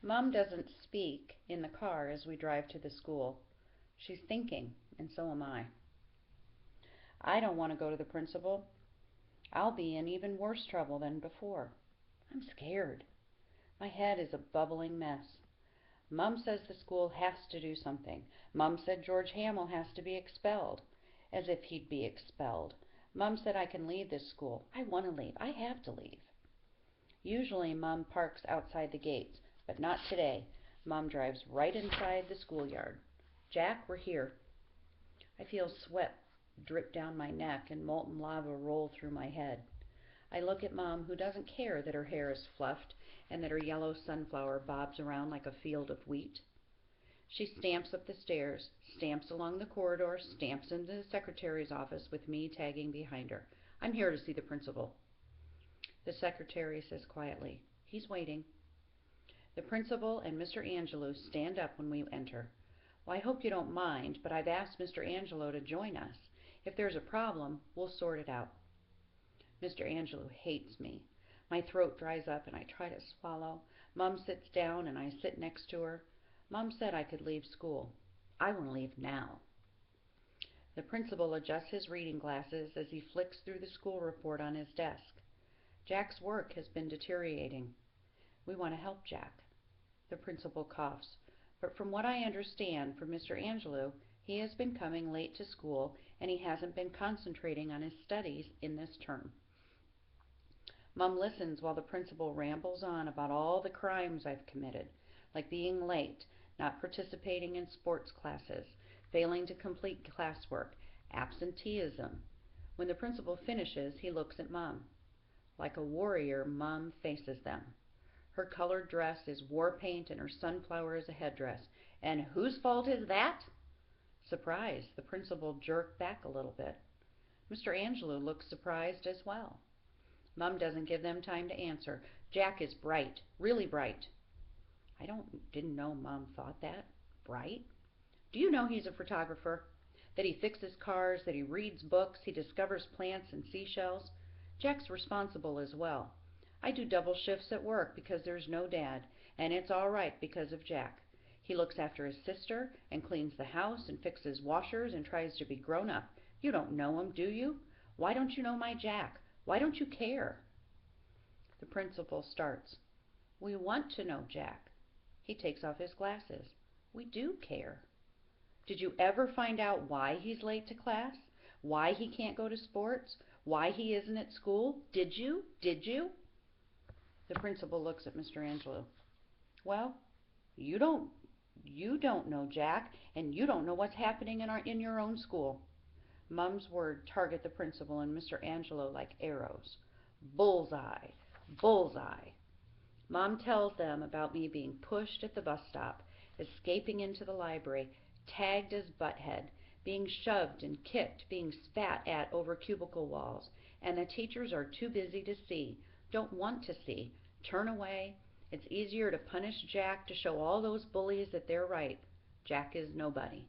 Mom doesn't speak in the car as we drive to the school. She's thinking, and so am I. I don't want to go to the principal. I'll be in even worse trouble than before. I'm scared. My head is a bubbling mess. Mom says the school has to do something. Mom said George Hamill has to be expelled. As if he'd be expelled. Mom said I can leave this school. I want to leave. I have to leave. Usually Mom parks outside the gates, but not today. Mom drives right inside the schoolyard. Jack, we're here. I feel sweat drip down my neck and molten lava roll through my head. I look at Mom, who doesn't care that her hair is fluffed and that her yellow sunflower bobs around like a field of wheat. She stamps up the stairs, stamps along the corridor, stamps into the secretary's office with me tagging behind her. I'm here to see the principal. The secretary says quietly, "He's waiting." The principal and Mr. Angelo stand up when we enter. "Well, I hope you don't mind, but I've asked Mr. Angelo to join us. If there's a problem, we'll sort it out." Mr. Angelo hates me. My throat dries up and I try to swallow. Mom sits down and I sit next to her. Mom said I could leave school. I want to leave now. The principal adjusts his reading glasses as he flicks through the school report on his desk. Jack's work has been deteriorating. We want to help Jack. The principal coughs. But from what I understand from Mr. Angelo, he has been coming late to school and he hasn't been concentrating on his studies in this term. Mom listens while the principal rambles on about all the crimes I've committed, like being late, not participating in sports classes, failing to complete classwork, absenteeism. When the principal finishes, he looks at Mom. Like a warrior, Mom faces them. Her colored dress is war paint and her sunflower is a headdress. And whose fault is that? Surprised, the principal jerked back a little bit. Mr. Angelo looks surprised as well. Mom doesn't give them time to answer. Jack is bright, really bright. Didn't know Mom thought that. Bright? Do you know he's a photographer? That he fixes cars, that he reads books, he discovers plants and seashells? Jack's responsible as well. I do double shifts at work because there's no dad, and it's all right because of Jack. He looks after his sister and cleans the house and fixes washers and tries to be grown up. You don't know him, do you? Why don't you know my Jack? Why don't you care? The principal starts. We want to know Jack. He takes off his glasses. We do care. Did you ever find out why he's late to class? Why he can't go to sports? Why he isn't at school? Did you? Did you? The principal looks at Mr. Angelo. Well, you don't know Jack, and you don't know what's happening in your own school. Mom's words target the principal and Mr. Angelo like arrows. Bullseye, bullseye. Mom tells them about me being pushed at the bus stop, escaping into the library, tagged as butthead, being shoved and kicked, being spat at over cubicle walls, and the teachers are too busy to see, don't want to see, turn away. It's easier to punish Jack to show all those bullies that they're right. Jack is nobody.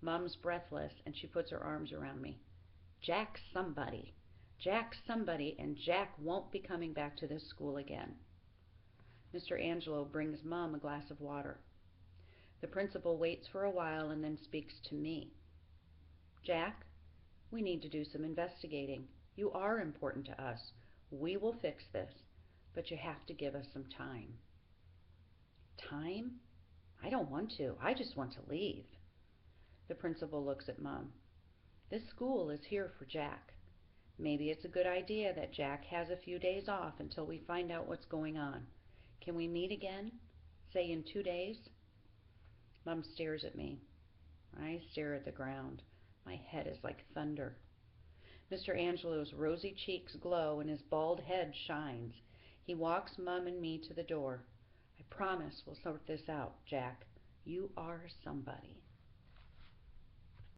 Mom's breathless and she puts her arms around me. Jack's somebody. Jack's somebody, and Jack won't be coming back to this school again. Mr. Angelo brings Mom a glass of water. The principal waits for a while and then speaks to me. Jack, we need to do some investigating. You are important to us. We will fix this, but you have to give us some time. Time? I don't want to. I just want to leave. The principal looks at Mom. This school is here for Jack. Maybe it's a good idea that Jack has a few days off until we find out what's going on. Can we meet again? Say in 2 days? Mom stares at me. I stare at the ground. My head is like thunder. Mr. Angelo's rosy cheeks glow and his bald head shines. He walks Mom and me to the door. I promise we'll sort this out, Jack. You are somebody.